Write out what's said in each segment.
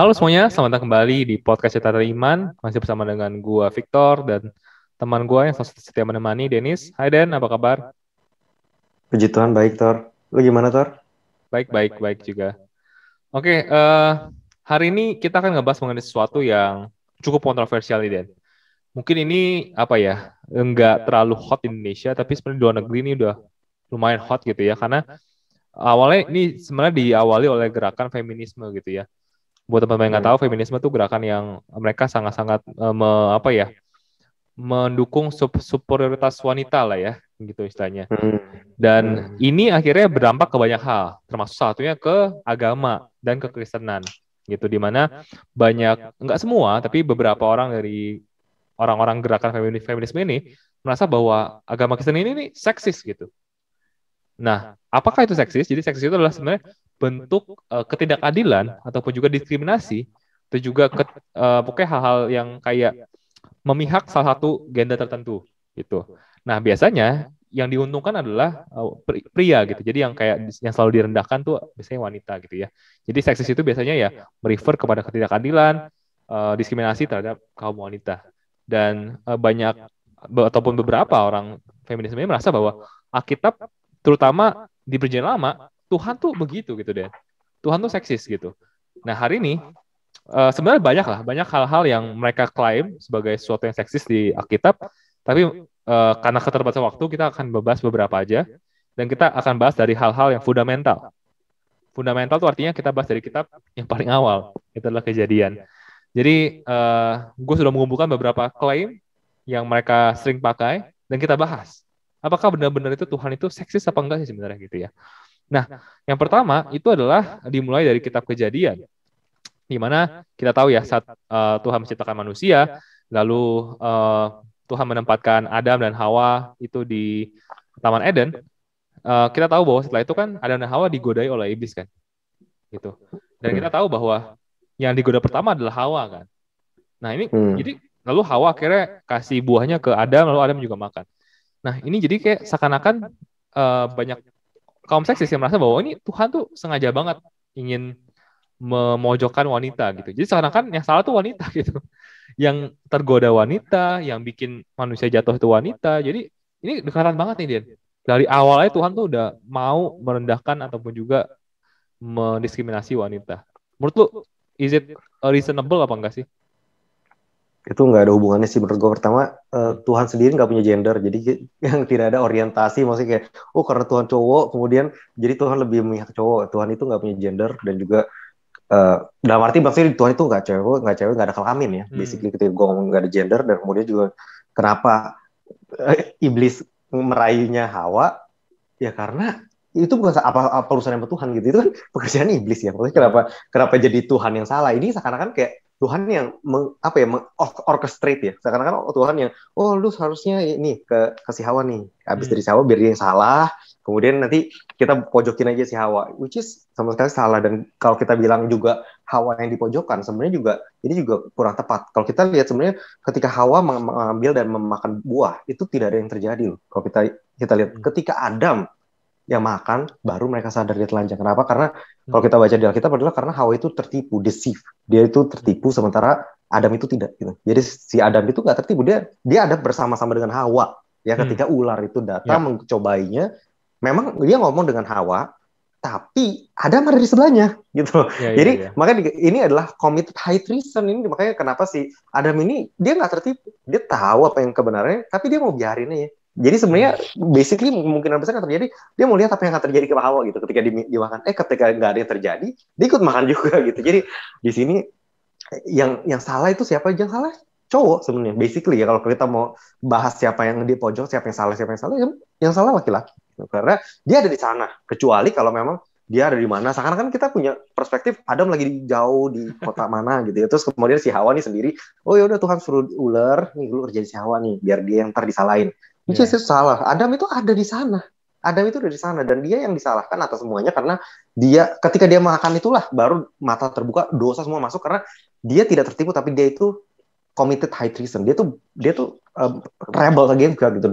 Halo semuanya, selamat datang kembali di podcast Cerita dari Iman. Masih bersama dengan gua Victor dan teman gua yang selalu setia menemani, Denis. Hai Den, apa kabar? Puji Tuhan baik, Tor. Lu gimana, Tor? Baik, baik, baik juga. Oke, hari ini kita akan ngebahas mengenai sesuatu yang cukup kontroversial nih Den. Mungkin ini apa ya, nggak terlalu hot di Indonesia, tapi sebenarnya di luar negeri ini udah lumayan hot gitu ya, karena awalnya ini sebenarnya diawali oleh gerakan feminisme gitu ya. Buat teman-teman yang nggak tahu, feminisme itu gerakan yang mereka sangat-sangat apa ya, mendukung superioritas wanita lah ya, gitu istilahnya. Hmm. Dan Hmm. ini akhirnya berdampak ke banyak hal, termasuk salah satunya ke agama dan ke Kristenan, gitu. Dimana banyak, nggak semua, tapi beberapa orang dari orang-orang gerakan feminisme ini merasa bahwa agama Kristen ini seksis gitu. Nah, apakah itu seksis? Jadi seksis itu adalah sebenarnya bentuk ketidakadilan ataupun juga diskriminasi, atau juga pokoknya hal-hal yang kayak memihak salah satu gender tertentu gitu. Nah, biasanya yang diuntungkan adalah pria gitu. Jadi yang kayak yang selalu direndahkan tuh biasanya wanita gitu ya. Jadi seksis itu biasanya ya merefer kepada ketidakadilan, diskriminasi terhadap kaum wanita. Dan banyak ataupun beberapa orang feminisme ini merasa bahwa Alkitab terutama di perjanjian lama Tuhan tuh begitu gitu deh. Tuhan tuh seksis gitu. Nah, hari ini sebenarnya banyak hal-hal yang mereka klaim sebagai sesuatu yang seksis di Alkitab, tapi karena keterbatasan waktu kita akan membahas beberapa aja, dan kita akan bahas dari hal-hal yang fundamental. Fundamental itu artinya kita bahas dari kitab yang paling awal, itu adalah Kejadian. Jadi gue sudah mengumpulkan beberapa klaim yang mereka sering pakai, dan kita bahas. Apakah benar-benar itu Tuhan itu seksis apa enggak sih sebenarnya gitu ya. Nah, yang pertama itu adalah dimulai dari kitab Kejadian, di mana kita tahu ya saat Tuhan menciptakan manusia, lalu Tuhan menempatkan Adam dan Hawa itu di Taman Eden. Kita tahu bahwa setelah itu kan Adam dan Hawa digodai oleh iblis kan, gitu. Dan kita tahu bahwa yang digoda pertama adalah Hawa kan. Nah ini Hmm. jadi lalu Hawa akhirnya kasih buahnya ke Adam, lalu Adam juga makan. Nah ini jadi kayak seakan-akan banyak kaum seksis yang merasa bahwa ini Tuhan tuh sengaja banget ingin memojokkan wanita gitu. Jadi seakan-akan yang salah tuh wanita gitu. Yang tergoda wanita, yang bikin manusia jatuh itu wanita. Jadi ini dekatan banget nih Dian. Dari awalnya Tuhan tuh udah mau merendahkan ataupun juga mendiskriminasi wanita. Menurut lu, is it reasonable apa enggak sih? Itu nggak ada hubungannya sih menurut gue. Pertama, Hmm. Tuhan sendiri nggak punya gender, jadi yang tidak ada orientasi. Maksudnya kayak, oh karena Tuhan cowok, kemudian jadi Tuhan lebih memihak cowok. Tuhan itu nggak punya gender dan juga dalam arti maksudnya Tuhan itu nggak cewek, nggak ada kelamin ya. Hmm. Basically ketika gue ngomong nggak ada gender dan kemudian juga kenapa iblis merayunya Hawa, ya karena itu bukan apa urusan sama Tuhan gitu. Itu kan pekerjaan iblis ya. Maksudnya kenapa Hmm. kenapa jadi Tuhan yang salah? Ini seakan-akan kayak Tuhan yang orchestrate ya. Seakan-akan Tuhan yang lu seharusnya ini ke si Hawa nih. Habis dari Hmm. si Hawa biar dia yang salah. Kemudian nanti kita pojokin aja si Hawa, which is sama sekali salah. Dan kalau kita bilang juga Hawa yang dipojokkan, sebenarnya juga ini juga kurang tepat. Kalau kita lihat sebenarnya ketika Hawa mengambil dan memakan buah, itu tidak ada yang terjadi loh. Kalau kita lihat Hmm. ketika Adam yang makan, baru mereka sadar dia telanjang. Kenapa? Karena kalau Hmm. kita baca di Alkitab adalah karena Hawa itu tertipu, deceive. Dia itu tertipu, sementara Adam itu tidak. Gitu. Jadi si Adam itu nggak tertipu, dia ada bersama-sama dengan Hawa. Ya Hmm. ketika ular itu datang Ya. mencobainya, memang dia ngomong dengan Hawa, tapi Adam ada di sebelahnya, gitu. Ya, ya, Jadi ya. makanya ini adalah committed high treason ini, makanya kenapa si Adam ini dia nggak tertipu, dia tahu apa yang kebenarannya, tapi dia mau biarin aja. Jadi sebenarnya Hmm. basically kemungkinan besar akan terjadi dia mau lihat apa yang akan terjadi ke Hawa gitu ketika dimakan. Ketika nggak ada yang terjadi, dia ikut makan juga gitu. Jadi di sini yang salah itu siapa? Yang salah cowok sebenarnya. Basically ya kalau kita mau bahas siapa yang di pojok, siapa yang salah, yang salah laki-laki. Karena dia ada di sana. Kecuali kalau memang dia ada di mana. Sekarang kan kita punya perspektif Adam lagi jauh di kota mana gitu ya. Terus kemudian si Hawa nih sendiri, oh ya udah Tuhan suruh ular nih dulu kerja si Hawa nih biar dia yang ntar disalahin. Which is Ya. salah. Adam itu ada di sana. Adam itu ada di sana dan dia yang disalahkan atas semuanya karena dia ketika dia makan itulah baru mata terbuka dosa semua masuk karena dia tidak tertipu tapi dia itu committed high treason. Dia tuh rebel against God gitu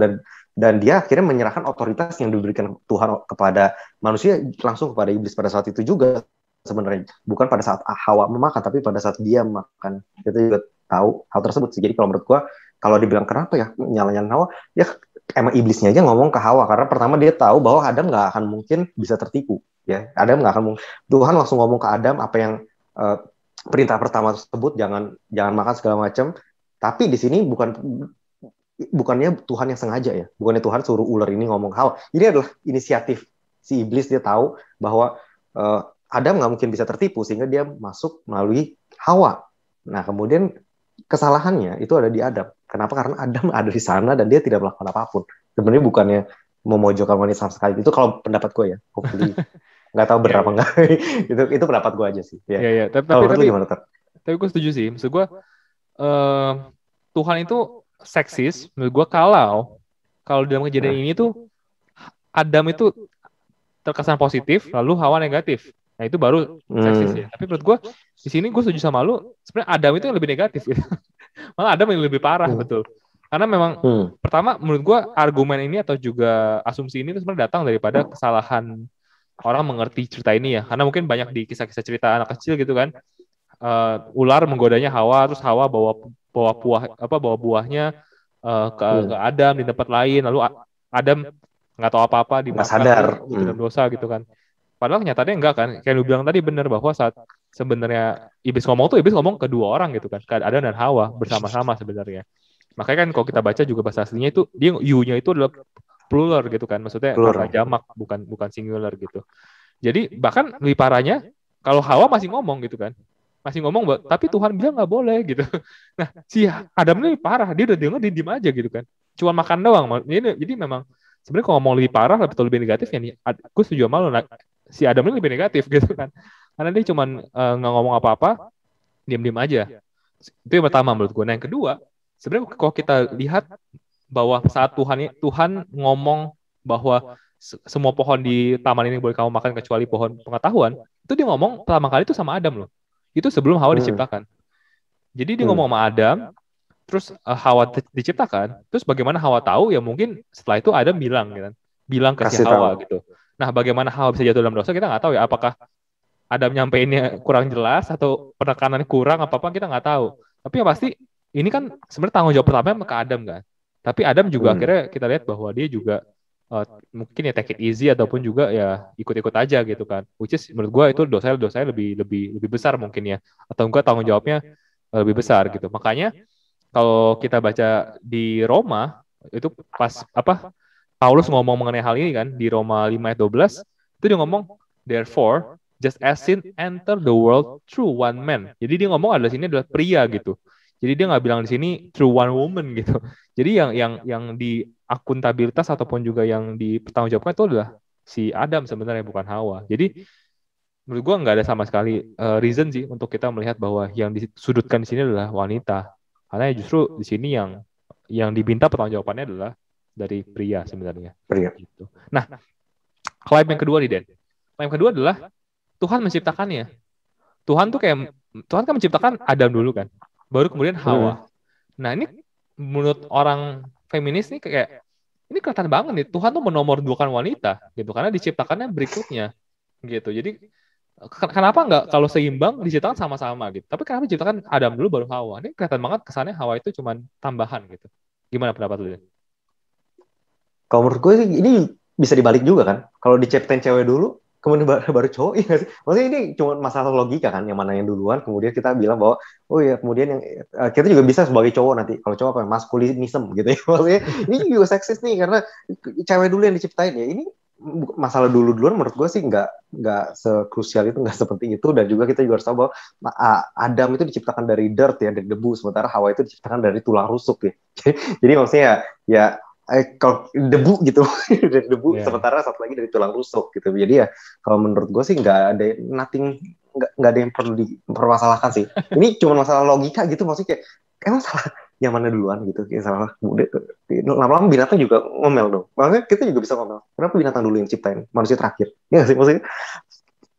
dan dia akhirnya menyerahkan otoritas yang diberikan Tuhan kepada manusia langsung kepada iblis pada saat itu juga sebenarnya, bukan pada saat Hawa memakan, tapi pada saat dia makan. Kita juga tahu hal tersebut sih. Jadi kalau menurut gua, kalau dibilang kenapa ya nyalain Hawa, ya emang iblisnya aja ngomong ke Hawa, karena pertama dia tahu bahwa Adam nggak akan mungkin bisa tertipu, ya. Adam nggak akan mungkin. Tuhan langsung ngomong ke Adam apa yang uh, perintah pertama tersebut, jangan makan segala macam. Tapi di sini bukannya Tuhan yang sengaja ya, bukannya Tuhan suruh ular ini ngomong Hawa. Ini adalah inisiatif si iblis. Dia tahu bahwa Adam nggak mungkin bisa tertipu, sehingga dia masuk melalui Hawa. Nah, kemudian kesalahannya itu ada di Adam. Kenapa? Karena Adam ada di sana dan dia tidak melakukan apapun. Sebenarnya bukannya memojokkan wanita sama sekali. Itu kalau pendapat gue ya. Hopefully nggak tahu benar apa enggak. itu pendapat gue aja sih. Ya. Iya. Tapi gimana, Ter? Tapi gue setuju sih. Maksud gue Tuhan itu seksis. Menurut gue kalau dalam kejadian ini tuh Adam itu terkesan positif, lalu Hawa negatif. Nah itu baru seksis ya. Tapi menurut gue di sini gue setuju sama lu. Sebenarnya Adam itu yang lebih negatif. Gitu. Malah Adam yang lebih parah, betul. Karena memang pertama menurut gue argumen ini atau juga asumsi ini sebenarnya datang daripada kesalahan orang mengerti cerita ini ya. Karena mungkin banyak di kisah-kisah cerita anak kecil gitu kan. Ular menggodanya Hawa, terus Hawa bawa buahnya ke Adam di tempat lain, lalu Adam nggak tahu apa-apa dimakan, sadar dalam dosa gitu kan. Padahal kenyataannya enggak kan. Kayak lu bilang tadi benar bahwa saat sebenarnya iblis ngomong kedua orang gitu kan. Adam dan Hawa bersama-sama sebenarnya. Makanya kan kalau kita baca juga bahasa aslinya itu dia you-nya itu adalah plural gitu kan. Maksudnya kata jamak bukan singular gitu. Jadi bahkan lebih parahnya kalau Hawa masih ngomong gitu kan. Masih ngomong, tapi Tuhan bilang nggak boleh gitu. Nah, si Adam ini parah. Dia udah denger, dia diem aja gitu kan. Cuma makan doang. Jadi memang sebenarnya kalau ngomong lebih parah atau lebih negatif ya nih, gue setuju sama lo. Si Adam ini lebih negatif gitu kan. Karena dia cuma nggak ngomong apa-apa, diem-diem aja. Itu yang pertama menurut gue. Nah yang kedua, sebenarnya kalau kita lihat bahwa saat Tuhan ngomong bahwa semua pohon di taman ini boleh kamu makan kecuali pohon pengetahuan, itu dia ngomong pertama kali itu sama Adam loh. Itu sebelum Hawa diciptakan. Jadi dia ngomong sama Adam, terus Hawa diciptakan, terus bagaimana Hawa tahu? Ya mungkin setelah itu Adam bilang ke si Hawa gitu. Nah, bagaimana Hawa bisa jatuh dalam dosa kita nggak tahu ya. Apakah Adam nyampeinnya kurang jelas atau penekanannya kurang apa kita nggak tahu. Tapi yang pasti ini kan sebenarnya tanggung jawab pertamanya ke Adam kan. Tapi Adam juga akhirnya kita lihat bahwa dia juga mungkin ya take it easy ataupun juga ya ikut-ikut aja gitu kan. Which is menurut gue itu dosanya lebih besar mungkin ya. Atau enggak tanggung jawabnya lebih besar gitu. Makanya kalau kita baca di Roma itu pas Paulus ngomong mengenai hal ini kan di Roma 5 ayat 12 itu dia ngomong therefore just as sin enter the world through one man. Jadi dia ngomong adalah sini adalah pria gitu. Jadi dia nggak bilang di sini through one woman gitu. Jadi yang di akuntabilitas ataupun juga yang dipertanggungjawabkan itu adalah si Adam sebenarnya bukan Hawa. Jadi menurut gua nggak ada sama sekali reason sih untuk kita melihat bahwa yang disudutkan di sini adalah wanita. Karena justru di sini yang diminta pertanggungjawabannya adalah dari pria sebenarnya. Pria. Gitu. Nah, klaim yang kedua nih Den. Klaim kedua adalah Tuhan menciptakannya. Tuhan kan menciptakan Adam dulu kan. Baru kemudian Hawa. Nah ini menurut orang feminis nih kayak ini kelihatan banget nih Tuhan tuh menomorduakan wanita gitu karena diciptakannya berikutnya gitu. Jadi kenapa nggak kalau seimbang diciptakan sama-sama gitu. Tapi kenapa diciptakan Adam dulu baru Hawa? Ini kelihatan banget kesannya Hawa itu cuma tambahan gitu. Gimana pendapat lu? Kalau menurut gue ini bisa dibalik juga kan. Kalau diciptain cewek dulu kemudian baru cowok, iya sih. Maksudnya ini cuma masalah logika kan, yang mana yang duluan, kemudian kita bilang bahwa, oh ya, kemudian yang kita juga bisa sebagai cowok nanti, kalau cowok apa, maskulinisme gitu ya. Maksudnya ini juga seksis nih, karena cewek dulu yang diciptain ya. Ini masalah duluan menurut gue sih nggak sekrusial itu, nggak sepenting itu. Dan juga kita juga harus tahu bahwa Adam itu diciptakan dari dirt ya, dari debu, sementara Hawa itu diciptakan dari tulang rusuk ya. Jadi maksudnya ya kalau debu gitu dari debu, sementara satu lagi dari tulang rusuk gitu. Jadi ya kalau menurut gue sih nggak ada yang perlu dipermasalahkan sih. Ini cuma masalah logika gitu, maksudnya kayak emang salah yang mana duluan gitu, kayak salah kemudian lama-lama binatang juga ngomel dong. Makanya kita juga bisa ngomel, kenapa binatang dulu yang ciptain, manusia terakhir? Ya sih, maksudnya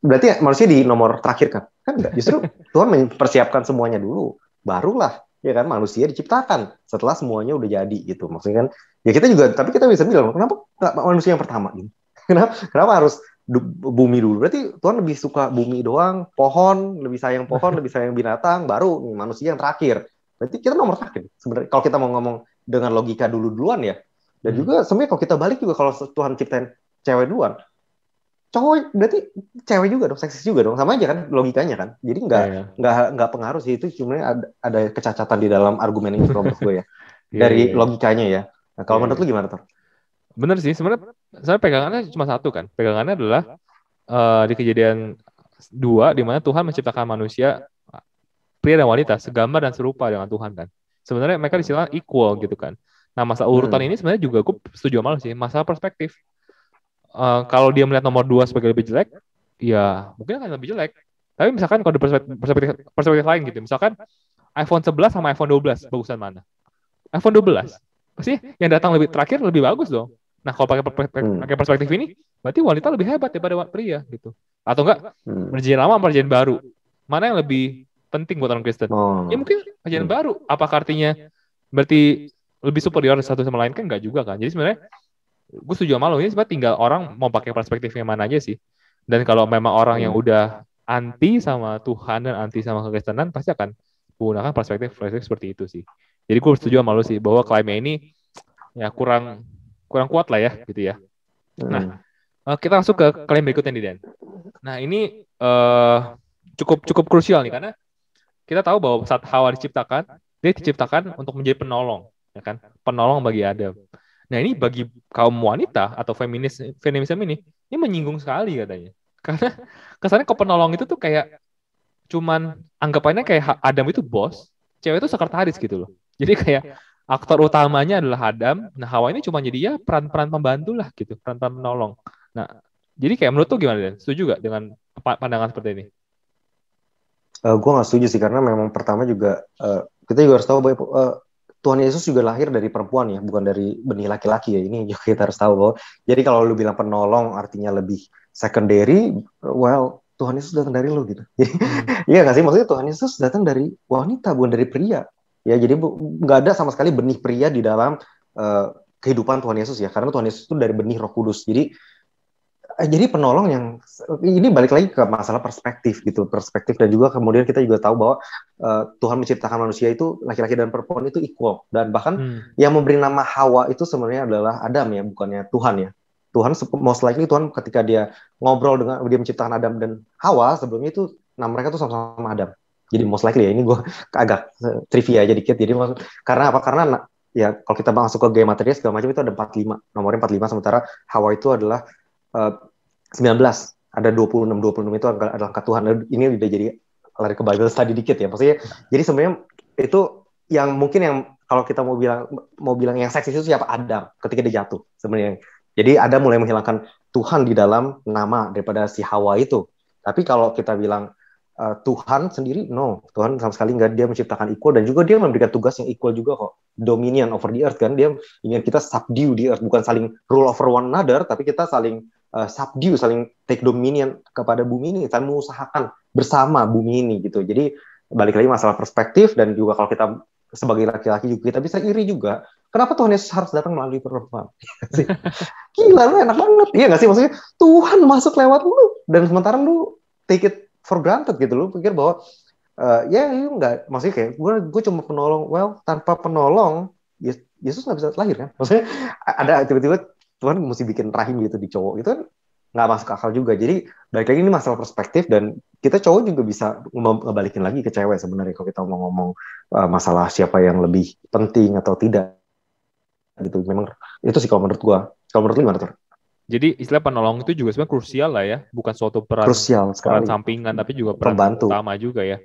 berarti ya, manusia di nomor terakhir kan enggak, justru Tuhan mempersiapkan semuanya dulu, barulah ya kan manusia diciptakan setelah semuanya udah jadi gitu. Maksudnya kan ya kita juga, tapi kita bisa bilang kenapa nggak manusia yang pertama gitu? Kenapa harus bumi dulu. Berarti Tuhan lebih suka bumi doang, pohon, lebih sayang binatang, baru nih, manusia yang terakhir. Berarti kita nomor terakhir sebenarnya. Kalau kita mau ngomong dengan logika duluan ya. Dan juga sebenarnya kalau kita balik juga kalau Tuhan ciptain cewek duluan, cowok berarti cewek juga dong, seksis juga dong, sama aja kan logikanya kan. Jadi nggak pengaruh sih, itu cuma ada kecacatan di dalam argumen ini menurut gue ya. Dari logikanya ya. Nah, kalau menurut lu gimana tuh? Bener sih, sebenarnya saya pegangannya cuma satu kan. Pegangannya adalah di Kejadian 2 di mana Tuhan menciptakan manusia pria dan wanita segambar dan serupa dengan Tuhan kan. Sebenarnya mereka disebut equal gitu kan. Nah, masalah urutan ini sebenarnya juga gue setuju sama lu sih, masalah perspektif. Kalau dia melihat nomor 2 sebagai lebih jelek, ya mungkin akan lebih jelek. Tapi misalkan kalau di perspektif lain gitu, misalkan iPhone 11 sama iPhone 12, bagusan mana? iPhone 12. Pasti yang datang lebih terakhir lebih bagus dong. Nah, kalau pakai perspektif ini, berarti wanita lebih hebat daripada pria gitu. Atau enggak, perjanjian lama perjanjian baru. Mana yang lebih penting buat orang Kristen? Ya mungkin perjanjian baru. Apakah artinya berarti lebih superior satu sama lain? Kan enggak juga kan. Jadi sebenarnya gue setuju sama lo, ini sebenarnya tinggal orang mau pakai perspektif yang mana aja sih. Dan kalau memang orang yang udah anti sama Tuhan dan anti sama kekristenan, pasti akan menggunakan perspektif seperti itu sih. Jadi gue setuju sama lo sih, bahwa klaimnya ini ya kurang kuat lah ya gitu ya. Nah, kita masuk ke klaim berikutnya nih Dan. Nah, ini cukup krusial nih, karena kita tahu bahwa saat Hawa diciptakan, dia diciptakan untuk menjadi penolong, ya kan? Penolong bagi Adam. Nah, ini bagi kaum wanita atau feminisme ini menyinggung sekali katanya. Karena kesannya kok penolong itu tuh kayak cuman anggapannya kayak Adam itu bos, cewek itu sekretaris gitu loh. Jadi kayak aktor utamanya adalah Adam, nah Hawa ini cuma jadi ya peran-peran pembantu lah gitu, peran-peran penolong. Nah, jadi kayak menurut tuh gimana Dan? Setuju gak dengan pandangan seperti ini? Gue gak setuju sih, karena memang pertama juga kita juga harus tahu bahwa Tuhan Yesus juga lahir dari perempuan ya, bukan dari benih laki-laki ya. Ini juga kita harus tahu bahwa, jadi kalau lu bilang penolong artinya lebih secondary, well, Tuhan Yesus datang dari lu gitu. Jadi iya nggak sih, maksudnya Tuhan Yesus datang dari wanita, bukan dari pria. Ya, jadi nggak ada sama sekali benih pria di dalam kehidupan Tuhan Yesus ya, karena Tuhan Yesus itu dari benih Roh Kudus. Jadi penolong yang ini balik lagi ke masalah perspektif gitu, perspektif, dan juga kemudian kita juga tahu bahwa Tuhan menciptakan manusia itu laki-laki dan perempuan itu equal, dan bahkan yang memberi nama Hawa itu sebenarnya adalah Adam ya, bukannya Tuhan ya. Tuhan most likely Tuhan ketika dia ngobrol dengan dia menciptakan Adam dan Hawa sebelumnya itu nama mereka tuh sama-sama Adam. Jadi most likely ya, ini gue agak trivia aja dikit. Jadi karena apa? Karena ya kalau kita masuk ke gematria segala macam itu ada 45, nomornya 45, sementara Hawa itu adalah 19, ada 26 itu adalah angka Tuhan. Ini udah jadi lari ke Bible study dikit ya. Maksudnya jadi sebenarnya itu yang mungkin yang kalau kita mau bilang yang seksis itu siapa? Adam ketika dia jatuh sebenarnya. Jadi Adam mulai menghilangkan Tuhan di dalam nama daripada si Hawa itu. Tapi kalau kita bilang Tuhan sendiri, no, Tuhan sama sekali nggak, dia menciptakan equal, dan juga dia memberikan tugas yang equal juga kok, dominion over the earth kan, dia ingin kita subdue the earth, bukan saling rule over one another, tapi kita saling subdue, saling take dominion kepada bumi ini, saling mengusahakan bersama bumi ini gitu. Jadi balik lagi masalah perspektif, dan juga kalau kita sebagai laki-laki juga kita bisa iri juga, kenapa Tuhan Yesus harus datang melalui perempuan? Gila, lu enak banget, iya nggak sih, maksudnya Tuhan masuk lewat lu, dan sementara lu take it for granted gitu, lu pikir bahwa ya enggak, maksudnya kayak gue cuma penolong. Well, tanpa penolong Yesus nggak bisa lahir kan, maksudnya ada tiba-tiba Tuhan mesti bikin rahim gitu di cowok, itu kan nggak masuk akal juga. Jadi balik lagi ini masalah perspektif, dan kita cowok juga bisa ngebalikin lagi ke cewek sebenarnya kalau kita mau ngomong masalah siapa yang lebih penting atau tidak gitu. Memang itu sih kalau menurut gue. Kalau menurut lu gimana tuh? Jadi istilah penolong itu juga sebenarnya krusial lah ya, bukan suatu peran sampingan, tapi juga peran pembantu utama juga ya.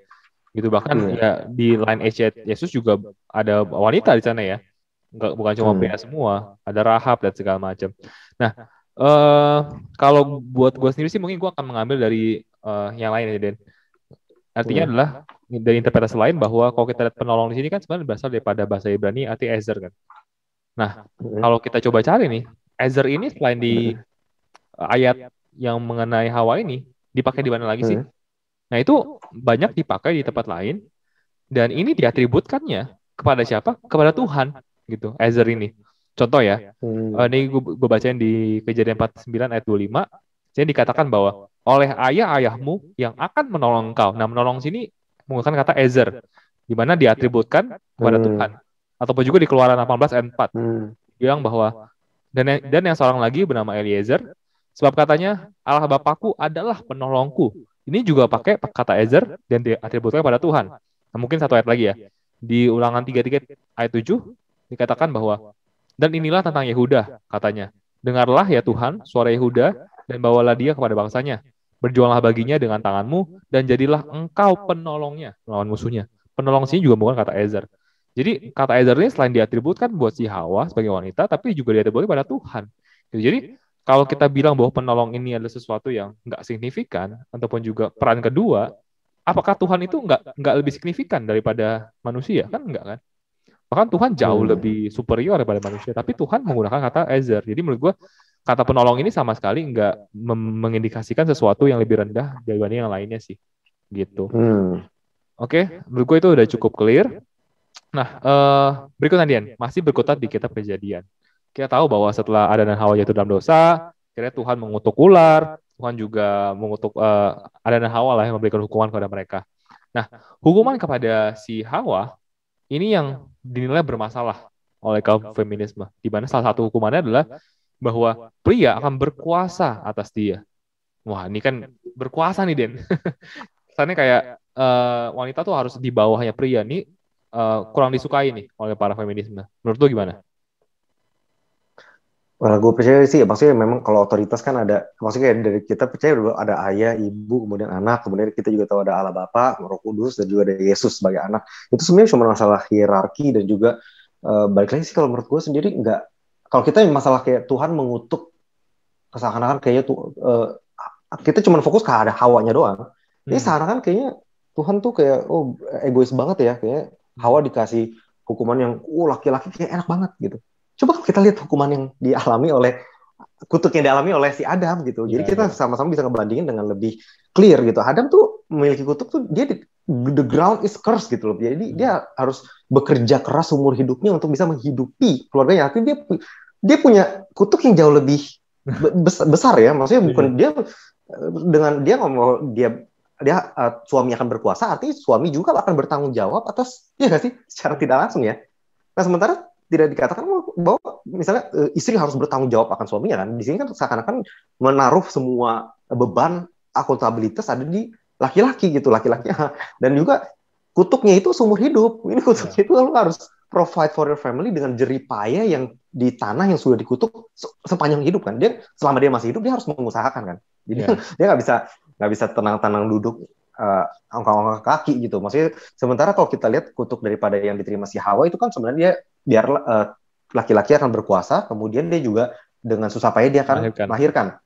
Gitu, bahkan ya di line Yesus juga ada wanita di sana ya, bukan cuma pria semua, ada Rahab dan segala macam. Nah, kalau buat gue sendiri sih mungkin gue akan mengambil dari yang lain ya, Den. Artinya adalah dari interpretasi lain bahwa kalau kita lihat penolong di sini kan sebenarnya berasal daripada bahasa Ibrani arti Ezer kan. Nah, kalau kita coba cari nih, Ezer ini selain di ayat yang mengenai Hawa ini dipakai di mana lagi sih? Nah, itu banyak dipakai di tempat lain, dan ini diatributkannya kepada siapa? Kepada Tuhan gitu, Ezer ini. Contoh ya, ini gue bacain di Kejadian 49 ayat 25. Jadi dikatakan bahwa oleh ayahmu yang akan menolong engkau. Nah, menolong sini menggunakan kata Ezer, di mana diatributkan kepada Tuhan. Ataupun juga di Keluaran 18 ayat 4 bilang bahwa dan yang seorang lagi bernama Eliezer, sebab katanya Allah Bapakku adalah penolongku. Ini juga pakai kata Ezer dan diatributkan pada Tuhan. Nah, mungkin satu ayat lagi ya. Di Ulangan 33 ayat 7 dikatakan bahwa dan inilah tentang Yehuda, katanya. Dengarlah ya Tuhan suara Yehuda dan bawalah dia kepada bangsanya. Berjuanglah baginya dengan tanganmu dan jadilah engkau penolongnya melawan musuhnya. Penolong sini juga bukan kata Ezer. Jadi kata Ezer ini selain diatributkan buat si Hawa sebagai wanita, tapi juga diatributkan pada Tuhan. Jadi kalau kita bilang bahwa penolong ini adalah sesuatu yang nggak signifikan, ataupun juga peran kedua, apakah Tuhan itu nggak lebih signifikan daripada manusia? Kan enggak kan? Bahkan Tuhan jauh lebih superior daripada manusia, tapi Tuhan menggunakan kata Ezer. Jadi menurut gue kata penolong ini sama sekali nggak mengindikasikan sesuatu yang lebih rendah dibanding yang lainnya sih. Gitu. Oke, menurut gue itu udah cukup clear. Nah, berikutnya Dian, masih berkutat di kitab Kejadian. Kita tahu bahwa setelah Adam dan Hawa jatuh dalam dosa, akhirnya Tuhan mengutuk ular, Tuhan juga mengutuk Adam dan Hawa lah yang memberikan hukuman kepada mereka. Nah, hukuman kepada si Hawa ini yang dinilai bermasalah oleh kaum feminisme, di mana salah satu hukumannya adalah bahwa pria akan berkuasa atas dia. Wah, ini kan berkuasa nih, Den. Kesannya kayak wanita tuh harus di bawahnya pria. Nih kurang disukai nih oleh para feminisme. Menurut lu gimana? Wah, gue percaya sih, maksudnya memang kalau otoritas kan ada, maksudnya dari kita percaya dulu ada ayah, ibu, kemudian anak, kemudian kita juga tahu ada Allah Bapa, Roh Kudus, dan juga ada Yesus sebagai anak. Itu sebenarnya cuma masalah hierarki dan juga balik lagi sih kalau menurut gue sendiri nggak, kalau kita masalah kayak Tuhan mengutuk, seakan-akan kayaknya tuh kita cuma fokus ke ada Hawanya doang. Ini seakan-akan kayaknya Tuhan tuh kayak egois banget ya, kayak Hawa dikasih hukuman yang laki-laki kayak enak banget gitu. Coba kita lihat hukuman yang dialami oleh kutuk yang dialami oleh si Adam gitu. Jadi kita sama-sama bisa ngebandingin dengan lebih clear gitu. Adam tuh memiliki kutuk tuh dia the ground is cursed gitu loh. Jadi dia harus bekerja keras umur hidupnya untuk bisa menghidupi keluarganya. Artinya dia punya kutuk yang jauh lebih besar ya. Maksudnya bukan dia dengan dia ngomong dia suami akan berkuasa, artinya suami juga akan bertanggung jawab atas ya nggak sih secara tidak langsung ya. Nah sementara tidak dikatakan bahwa misalnya istri harus bertanggung jawab akan suaminya kan. Di sini kan seakan-akan menaruh semua beban akuntabilitas ada di laki-laki gitu, laki-lakinya. Dan juga kutuknya itu seumur hidup. Ini kutuknya itu lo harus provide for your family dengan jerih payah yang di tanah yang sudah dikutuk sepanjang hidup kan. Dia selama dia masih hidup dia harus mengusahakan kan. Jadi dia nggak bisa tenang-tenang duduk angkat-angkat kaki gitu. Maksudnya sementara kalau kita lihat kutuk daripada yang diterima si Hawa itu kan sebenarnya dia biar laki-laki akan berkuasa, kemudian dia juga dengan susah payah dia akan melahirkan.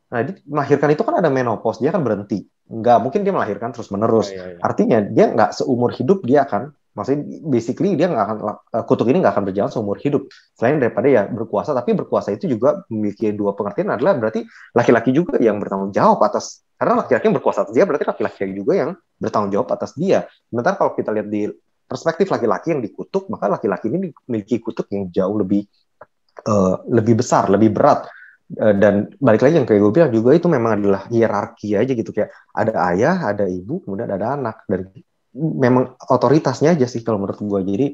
Nah, melahirkan itu kan ada menopause, dia akan berhenti. Nggak mungkin dia melahirkan terus-menerus. Artinya dia nggak seumur hidup dia akan, maksudnya basically dia nggak akan, kutuk ini nggak akan berjalan seumur hidup. Selain daripada ya berkuasa, tapi berkuasa itu juga memiliki dua pengertian adalah berarti laki-laki juga yang bertanggung jawab atas, karena laki-laki yang berkuasa atas dia berarti laki-laki juga yang bertanggung jawab atas dia. Sementara kalau kita lihat di perspektif laki-laki yang dikutuk, maka laki-laki ini memiliki kutuk yang jauh lebih besar, lebih berat. Dan balik lagi yang kayak gue bilang juga itu memang adalah hierarki aja gitu, kayak ada ayah, ada ibu, kemudian ada anak, dan memang otoritasnya aja sih kalau menurut gue. Jadi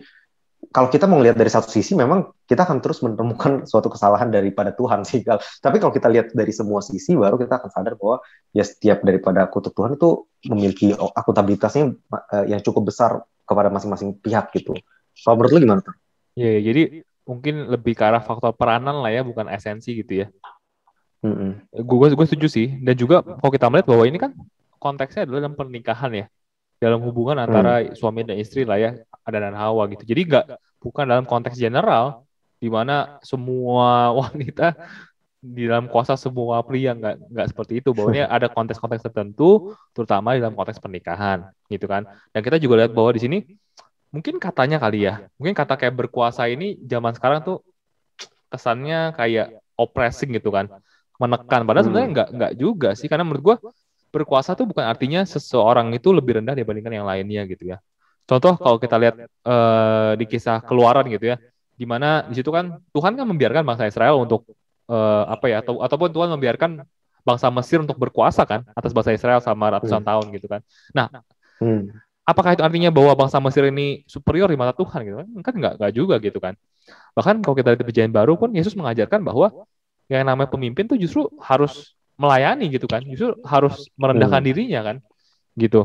kalau kita mau lihat dari satu sisi, memang kita akan terus menemukan suatu kesalahan daripada Tuhan sih. Tapi kalau kita lihat dari semua sisi, baru kita akan sadar bahwa ya setiap daripada kutuk Tuhan itu memiliki akuntabilitasnya yang cukup besar kepada masing-masing pihak gitu. Kalau menurut lu gimana tuh? Iya, jadi mungkin lebih ke arah faktor peranan lah ya, bukan esensi gitu ya. Gue setuju sih. Dan juga kalau kita melihat bahwa ini kan konteksnya adalah dalam pernikahan ya, dalam hubungan antara suami dan istri lah ya, Adam dan Hawa gitu. Jadi bukan dalam konteks general di mana semua wanita di dalam kuasa semua pria, nggak seperti itu. Bahwa ini ada konteks-konteks tertentu, terutama di dalam konteks pernikahan gitu kan. Dan kita juga lihat bahwa di sini mungkin katanya kali ya, mungkin kata kayak berkuasa ini zaman sekarang tuh kesannya kayak oppressing gitu kan, menekan. Padahal sebenarnya nggak juga sih, karena menurut gue berkuasa tuh bukan artinya seseorang itu lebih rendah dibandingkan yang lainnya gitu ya. Contoh kalau kita lihat di kisah Keluaran gitu ya, di mana di situ kan Tuhan kan membiarkan bangsa Israel untuk ataupun Tuhan membiarkan bangsa Mesir untuk berkuasa kan atas bangsa Israel selama ratusan tahun gitu kan. Nah, apakah itu artinya bahwa bangsa Mesir ini superior di mata Tuhan gitu kan? Kan nggak juga gitu kan. Bahkan kalau kita lihat di Perjanjian Baru pun Yesus mengajarkan bahwa yang namanya pemimpin tuh justru harus melayani gitu kan, justru harus merendahkan dirinya kan, gitu.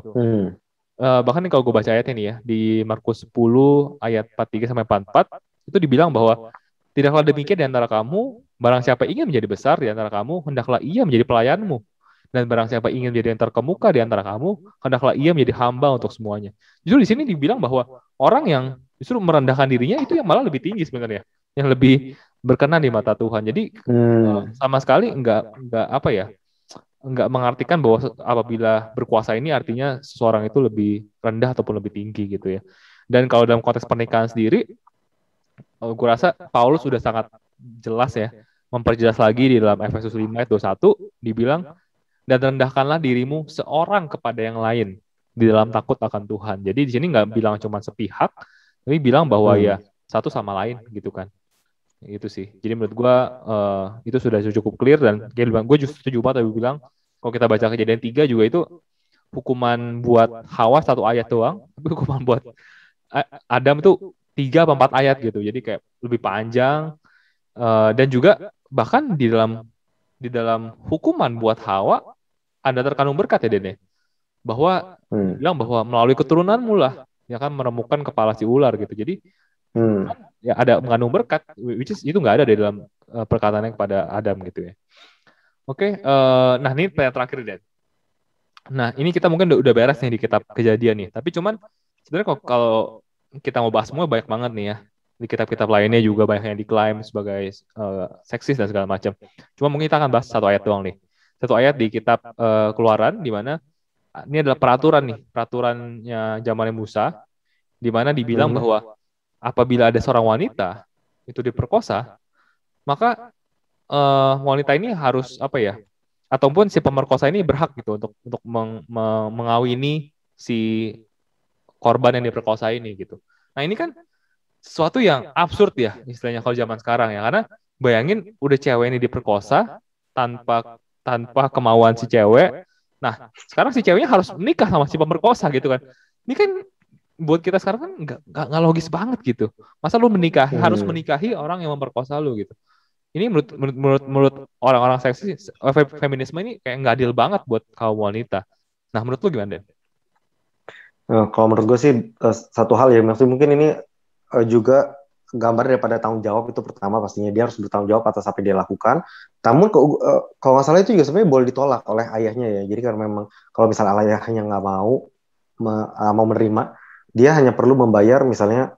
Bahkan kalau gue baca ayatnya nih ya, di Markus 10 ayat 43 sampai 44 itu dibilang bahwa tidaklah demikian di antara kamu, barang siapa ingin menjadi besar di antara kamu, hendaklah ia menjadi pelayanmu. Dan barang siapa ingin menjadi yang terkemuka di antara kamu, hendaklah ia menjadi hamba untuk semuanya. Justru di sini dibilang bahwa orang yang justru merendahkan dirinya itu yang malah lebih tinggi sebenarnya, yang lebih berkenan di mata Tuhan. Jadi sama sekali nggak mengartikan bahwa apabila berkuasa ini artinya seseorang itu lebih rendah ataupun lebih tinggi gitu ya. Dan kalau dalam konteks pernikahan sendiri, gue rasa Paulus sudah sangat jelas ya memperjelas lagi di dalam Efesus 5 ayat 21 dibilang, dan rendahkanlah dirimu seorang kepada yang lain di dalam takut akan Tuhan. Jadi di sini nggak bilang cuma sepihak, tapi bilang bahwa ya satu sama lain gitu kan. Itu sih. Jadi menurut gue itu sudah cukup clear, dan gue justru setuju banget tapi bilang kalau kita baca Kejadian 3 juga itu hukuman buat Hawa 1 ayat doang, tapi hukuman buat Adam itu 3 atau 4 ayat gitu. Jadi kayak lebih panjang, dan juga bahkan di dalam hukuman buat Hawa ada terkandung berkat ya Dene, bahwa bilang bahwa melalui keturunanmu lah ya kan menemukan kepala si ular gitu. Jadi ya ada mengandung berkat, which is itu nggak ada di dalam perkataannya kepada Adam gitu ya. Oke, nah ini pertanyaan terakhir Den. Nah ini kita mungkin udah beres nih di kitab Kejadian nih, tapi cuman sebenarnya kalau kita mau bahas semua banyak banget nih ya. Di kitab-kitab lainnya juga banyak yang diklaim sebagai seksis dan segala macam. Cuma mungkin kita akan bahas satu ayat doang nih. Satu ayat di kitab Keluaran, di mana ini adalah peraturannya zamannya Musa, di mana dibilang bahwa apabila ada seorang wanita itu diperkosa, maka wanita ini harus ataupun si pemerkosa ini berhak gitu untuk mengawini si korban yang diperkosa ini gitu. Nah ini kan sesuatu yang absurd ya istilahnya kalau zaman sekarang ya, karena bayangin udah cewek ini diperkosa tanpa kemauan si cewek. Nah sekarang si ceweknya harus menikah sama si pemerkosa gitu kan. Ini kan buat kita sekarang kan nggak logis banget gitu. Masa lu harus menikahi orang yang memperkosa lu gitu. Ini menurut orang-orang seksis feminisme ini kayak nggak adil banget buat kaum wanita. Nah menurut lu gimana Den? Kalau menurut gue sih satu hal ya, maksudnya mungkin ini juga gambar daripada tanggung jawab. Itu pertama, pastinya dia harus bertanggung jawab atas apa yang dia lakukan. Namun kalau nggak salah itu juga sebenarnya boleh ditolak oleh ayahnya ya. Jadi karena memang kalau misalnya ayahnya nggak mau menerima, dia hanya perlu membayar misalnya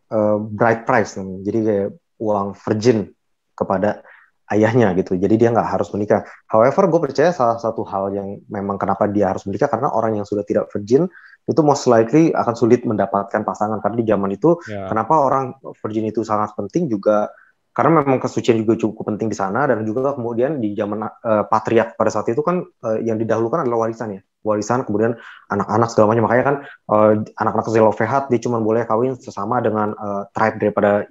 bride price, jadi kayak uang virgin kepada ayahnya gitu. Jadi dia nggak harus menikah. However, gue percaya salah satu hal yang memang kenapa dia harus menikah, karena orang yang sudah tidak virgin itu most likely akan sulit mendapatkan pasangan. Karena di zaman itu, kenapa orang virgin itu sangat penting juga, karena memang kesucian juga cukup penting di sana, dan juga kemudian di zaman patriark pada saat itu kan yang didahulukan adalah warisan ya. Warisan, kemudian anak-anak segala macam. Makanya kan anak-anak Zelofehad dia cuma boleh kawin sesama dengan tribe daripada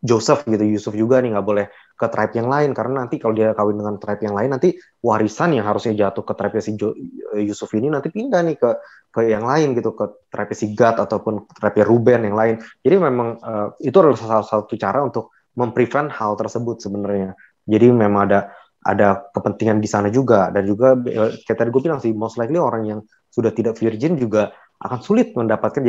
Joseph gitu. Yusuf juga nih nggak boleh ke tribe yang lain, karena nanti kalau dia kawin dengan tribe yang lain, nanti warisan yang harusnya jatuh ke tribe si Yusuf ini nanti pindah nih ke yang lain gitu, ke tribe si Gad ataupun tribe Ruben yang lain. Jadi memang itu adalah salah satu cara untuk memprevent hal tersebut sebenarnya. Jadi memang ada kepentingan di sana juga, dan juga kayak tadi gue bilang sih, most likely orang yang sudah tidak virgin juga akan sulit mendapatkan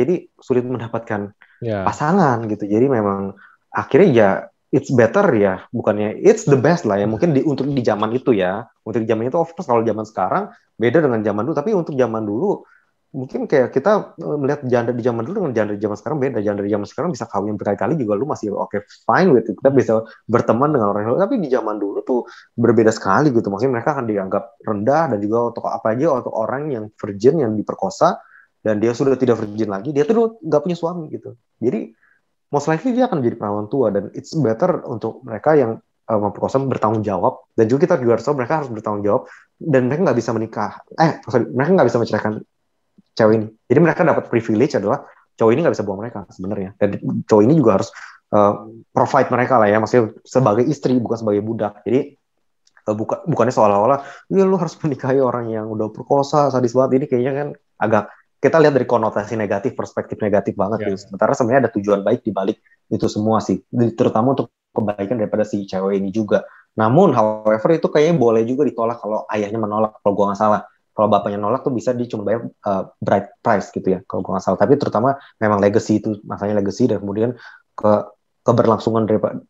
pasangan gitu. Jadi memang akhirnya ya it's better ya, bukannya it's the best lah ya, mungkin untuk di zaman itu ya. Untuk di zaman itu, of course kalau zaman sekarang beda dengan zaman dulu, tapi untuk zaman dulu mungkin kayak kita melihat janda di zaman dulu dengan janda di zaman sekarang beda. Janda di zaman sekarang bisa kawin berkali-kali juga lu masih oke, fine with it. Kita bisa berteman dengan orang lain, tapi di zaman dulu tuh berbeda sekali gitu. Maksudnya mereka akan dianggap rendah, dan juga untuk apa aja, untuk orang yang virgin yang diperkosa dan dia sudah tidak virgin lagi, dia tuh nggak punya suami gitu. Jadi most likely dia akan jadi perawan tua, dan it's better untuk mereka yang memperkosa bertanggung jawab, dan juga kita juga harus tahu mereka harus bertanggung jawab, dan mereka nggak bisa menikah. Mereka nggak bisa menceraikan cewek ini. Jadi mereka dapat privilege adalah cowok ini nggak bisa buang mereka sebenarnya, dan cowok ini juga harus provide mereka lah ya, maksudnya sebagai istri bukan sebagai budak. Jadi bukannya seolah-olah ya lu harus menikahi orang yang udah perkosa, sadis banget. Ini kayaknya kan agak kita lihat dari konotasi negatif, perspektif negatif banget gitu. Sementara sebenarnya ada tujuan baik di balik itu semua sih, terutama untuk kebaikan daripada si cewek ini juga. Namun, however, itu kayaknya boleh juga ditolak kalau ayahnya menolak, kalau gue nggak salah. Kalau bapaknya nolak tuh bisa dia cuma bayar bride price gitu ya, kalau gue nggak salah. Tapi terutama memang legacy itu, masalahnya legacy, dan kemudian ke keberlangsungan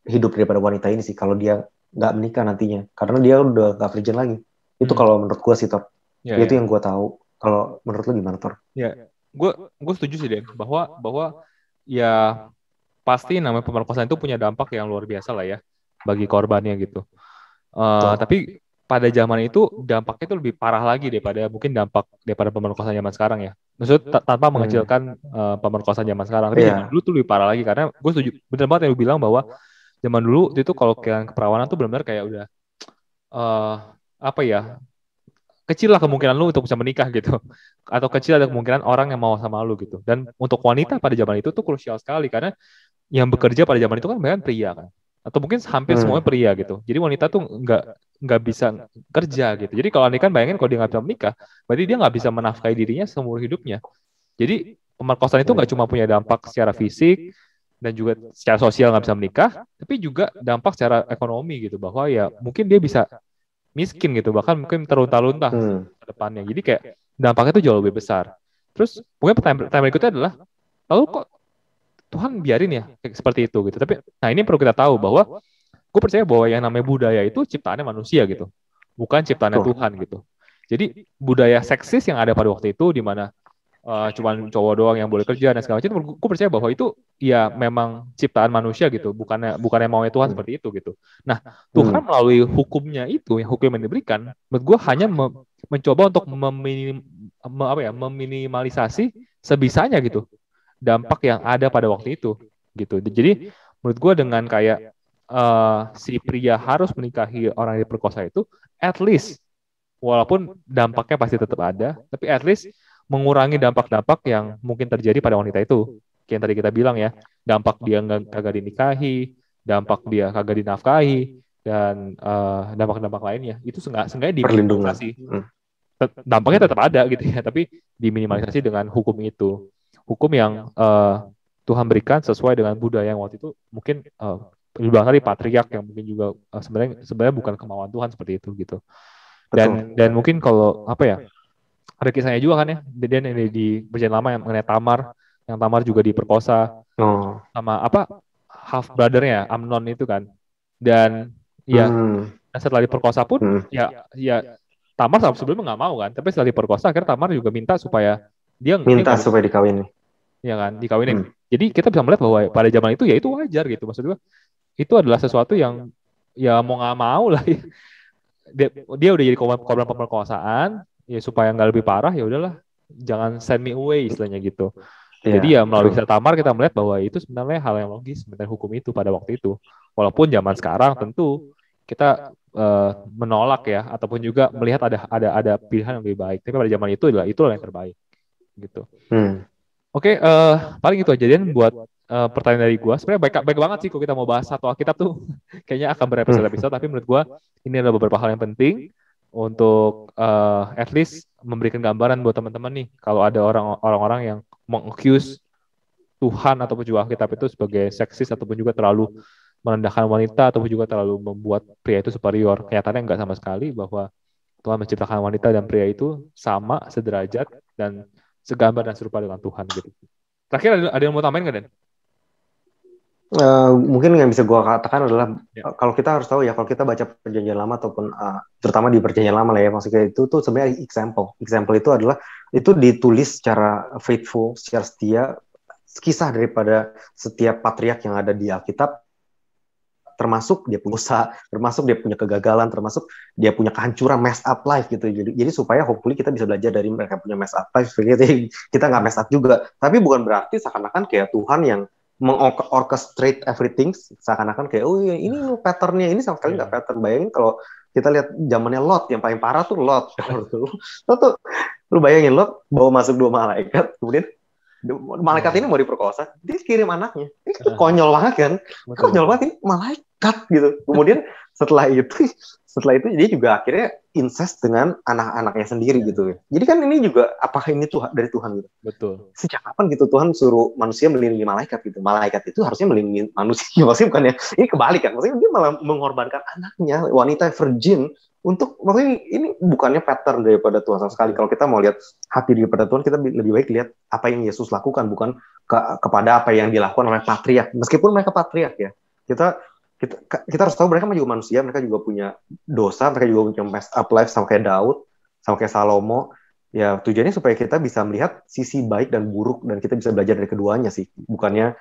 hidup daripada wanita ini sih, kalau dia nggak menikah nantinya. Karena dia udah nggak virgin lagi. Itu kalau menurut gue sih, Tor. Itu yang gue tahu. Kalau menurut lu gimana, Tor? Ya, gue setuju sih, Den, bahwa ya pasti namanya pemerkosaan itu punya dampak yang luar biasa lah ya bagi korbannya gitu. Tapi pada zaman itu dampaknya itu lebih parah lagi daripada pemerkosaan zaman sekarang ya. Maksudnya tanpa mengecilkan pemerkosaan zaman sekarang. Tapi zaman dulu tuh lebih parah lagi, karena gue setuju bener banget yang lu bilang bahwa zaman dulu itu kalau keperawanan tuh benar-benar kayak udah apa ya, kecil lah kemungkinan lu untuk bisa menikah gitu, atau kecil ada kemungkinan orang yang mau sama lu gitu. Dan untuk wanita pada zaman itu tuh krusial sekali, karena yang bekerja pada zaman itu kan banyak pria kan, atau mungkin hampir semuanya pria gitu. Jadi wanita tuh nggak bisa kerja gitu. Jadi kalau kan bayangin kalau dia nggak bisa menikah, berarti dia nggak bisa menafkahi dirinya seumur hidupnya. Jadi pemerkosaan itu nggak cuma punya dampak secara fisik dan juga secara sosial nggak bisa menikah, tapi juga dampak secara ekonomi gitu, bahwa ya mungkin dia bisa miskin gitu, bahkan mungkin terlunta-lunta ke depannya. Jadi kayak dampaknya itu jauh lebih besar. Terus mungkin pertanyaan berikutnya adalah, lalu kok Tuhan biarin ya kayak seperti itu gitu. Tapi nah ini perlu kita tahu bahwa gue percaya bahwa yang namanya budaya itu ciptaannya manusia gitu, bukan ciptaannya Tuhan gitu. Jadi budaya seksis yang ada pada waktu itu, di mana cuman cowok doang yang boleh kerja dan segala macam, gue percaya bahwa itu ya memang ciptaan manusia gitu, bukannya maunya Tuhan seperti itu gitu. Nah, Tuhan melalui hukumnya itu, yang hukum yang diberikan, menurut gue hanya mencoba untuk meminimalisasi sebisanya gitu dampak yang ada pada waktu itu gitu. Jadi menurut gue dengan kayak si pria harus menikahi orang yang diperkosa itu, at least walaupun dampaknya pasti tetap ada, tapi at least mengurangi dampak-dampak yang mungkin terjadi pada wanita itu. Kayak yang tadi kita bilang ya, dampak dia kagak dinikahi, dampak dia kagak dinafkahi, dan dampak-dampak lainnya. Itu seenggaknya diminimalisasi. Dampaknya tetap ada gitu ya, tapi diminimalisasi dengan hukum itu. Hukum yang Tuhan berikan sesuai dengan budaya yang waktu itu mungkin dibilang tadi patriark, yang mungkin juga sebenarnya bukan kemauan Tuhan seperti itu gitu. Dan mungkin kalau apa ya, ada kisahnya juga kan ya, dan ini di Perjanjian Lama yang mengenai Tamar, yang Tamar juga diperkosa sama half brothernya Amnon itu kan. Dan ya setelah diperkosa pun ya Tamar sebelumnya nggak mau kan, tapi setelah diperkosa akhirnya Tamar juga minta supaya supaya dikawinin. Ya kan, dikawinin. Jadi kita bisa melihat bahwa pada zaman itu ya itu wajar gitu, maksud gue itu adalah sesuatu yang ya mau nggak mau lah ya. Dia udah jadi korban pemerkosaan, ya supaya nggak lebih parah ya udahlah, jangan send me away istilahnya gitu. Jadi ya melalui kisah Tamar kita melihat bahwa itu sebenarnya hal yang logis sebenarnya hukum itu pada waktu itu. Walaupun zaman sekarang tentu kita menolak ya, ataupun juga melihat ada pilihan yang lebih baik. Tapi pada zaman itu itulah yang terbaik gitu. Oke, paling itu aja Dan buat pertanyaan dari gue. Sebenarnya baik banget sih kalau kita mau bahas satu Alkitab tuh kayaknya akan berepisode-episode, tapi menurut gue ini adalah beberapa hal yang penting untuk at least memberikan gambaran buat teman-teman nih, kalau ada orang-orang yang meng-accuse Tuhan ataupun juga Alkitab itu sebagai seksis, ataupun juga terlalu merendahkan wanita, ataupun juga terlalu membuat pria itu superior. Kenyataannya enggak sama sekali, bahwa Tuhan menciptakan wanita dan pria itu sama, sederajat, dan segambar dan serupa dengan Tuhan gitu. Terakhir ada yang mau tambahin nggak, Dan? Mungkin yang bisa gue katakan adalah kalau kita harus tahu ya, kalau kita baca Perjanjian Lama ataupun terutama di Perjanjian Lama lah ya, maksudnya itu tuh sebenarnya example itu adalah itu ditulis secara faithful, secara setia, kisah daripada setiap patriark yang ada di Alkitab, termasuk dia punya usaha, termasuk dia punya kegagalan, termasuk dia punya kehancuran, mess up life gitu. Jadi supaya hopefully kita bisa belajar dari mereka punya mess up life, kita nggak mess up juga. Tapi bukan berarti seakan-akan kayak Tuhan yang mengorchestrate everything, seakan-akan kayak oh iya ini patternnya, ini sama sekali nggak pattern. Bayangin kalau kita lihat zamannya Lot, yang paling parah tuh Lot. Lu bayangin Lot bawa masuk 2 malaikat, kemudian malaikat ini mau diperkosa, dia kirim anaknya. Ini konyol banget kan? Konyol banget, ini malaikat gitu. Kemudian setelah itu setelah itu dia juga akhirnya incest dengan anak-anaknya sendiri gitu. Jadi kan ini juga apakah ini Tuhan dari Tuhan gitu? Betul. Sejak kapan gitu Tuhan suruh manusia melindungi malaikat gitu? Malaikat itu harusnya melindungi manusia, maksudnya bukan ya? Ini kebalik kan? Maksudnya dia malah mengorbankan anaknya, wanita virgin untuk, maksudnya ini bukannya pattern daripada Tuhan sama sekali. Kalau kita mau lihat hati daripada Tuhan, kita lebih baik lihat apa yang Yesus lakukan, bukan kepada apa yang dilakukan oleh patriark. Meskipun mereka patriark ya, kita kita harus tahu mereka juga manusia, mereka juga punya dosa, mereka juga punya messed up life sama kayak Daud, sama kayak Salomo. Ya tujuannya supaya kita bisa melihat sisi baik dan buruk dan kita bisa belajar dari keduanya sih. Bukannya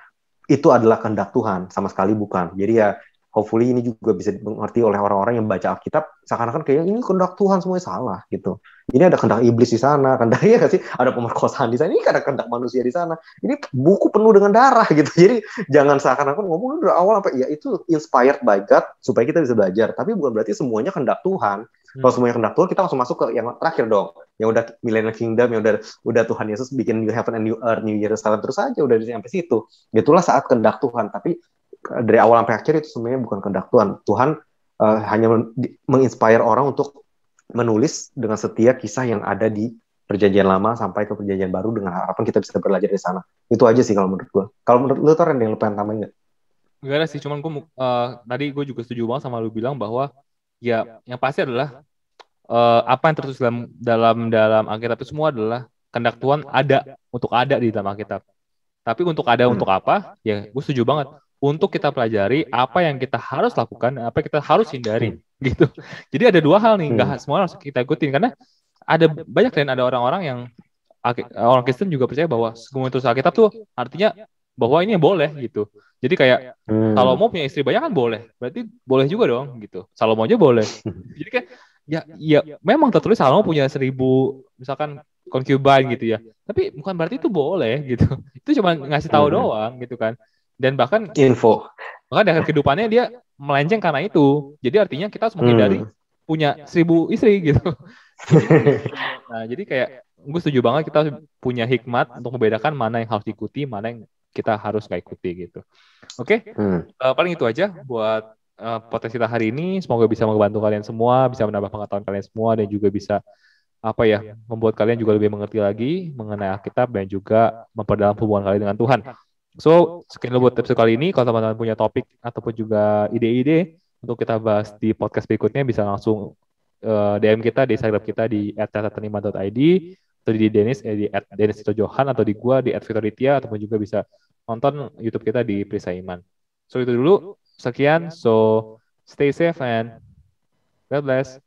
itu adalah kehendak Tuhan, sama sekali bukan. Jadi ya hopefully ini juga bisa dimengerti oleh orang-orang yang baca Alkitab seakan-akan kayak ini kehendak Tuhan semuanya salah gitu. Ini ada kehendak iblis di sana, kehendak ya sih, ada pemerkosaan di sana, ini ada kehendak manusia di sana. Ini buku penuh dengan darah gitu. Jadi jangan seakan-akan ngomong dari awal apa ya itu inspired by God supaya kita bisa belajar. Tapi bukan berarti semuanya kehendak Tuhan. Kalau semuanya kehendak Tuhan, kita langsung masuk ke yang terakhir dong. Yang udah Millennial Kingdom, yang udah Tuhan Yesus bikin New Heaven and New Earth, New Jerusalem terus aja udah sampai situ. Itulah saat kehendak Tuhan. Tapi dari awal sampai akhir itu sebenarnya bukan kehendak Tuhan. Tuhan hanya menginspire orang untuk menulis dengan setia kisah yang ada di perjanjian lama sampai ke perjanjian baru dengan harapan kita bisa belajar di sana. Itu aja sih kalau menurut gue. Kalau menurut lu tuh ada yang lu pengen tambahin nggak? Gak ada sih, cuman tadi gue juga setuju banget sama lu bilang bahwa ya yang pasti adalah apa yang tertulis dalam Alkitab itu semua adalah kehendak Tuhan untuk ada di dalam Alkitab. Tapi untuk ada untuk apa? Ya gue setuju banget. Untuk kita pelajari apa yang kita harus lakukan, apa yang kita harus hindari, gitu. Jadi ada dua hal nih, nggak semua harus kita ikutin karena ada banyak dan ada orang-orang yang orang Kristen juga percaya bahwa semua itu Alkitab tuh artinya bahwa ini boleh gitu. Jadi kayak Salomo punya istri banyak kan boleh, berarti boleh juga dong gitu. Salomo aja boleh. Jadi kayak ya memang tertulis Salomo punya 1000 misalkan concubine gitu ya. Tapi bukan berarti itu boleh gitu. Itu cuma ngasih tahu doang gitu kan. Dan bahkan bahkan di akhir kehidupannya dia melenceng karena itu. Jadi artinya kita harus menghindari punya 1000 istri gitu. Nah, jadi kayak gue setuju banget kita punya hikmat untuk membedakan mana yang harus diikuti, mana yang kita harus nggak ikuti gitu. Oke. Paling itu aja buat podcast kita hari ini. Semoga bisa membantu kalian semua, bisa menambah pengetahuan kalian semua dan juga bisa membuat kalian juga lebih mengerti lagi mengenai Alkitab dan juga memperdalam hubungan kalian dengan Tuhan. So, sekian dulu buat episode kali ini. Kalau teman-teman punya topik ataupun juga ide-ide untuk kita bahas di podcast berikutnya, bisa langsung DM kita di Instagram kita di @catatanima.id atau di Dennis di @dennis_johan atau di gua di @victoritia ataupun juga bisa nonton YouTube kita di Prisa Iman. So itu dulu. Sekian. So stay safe and God bless.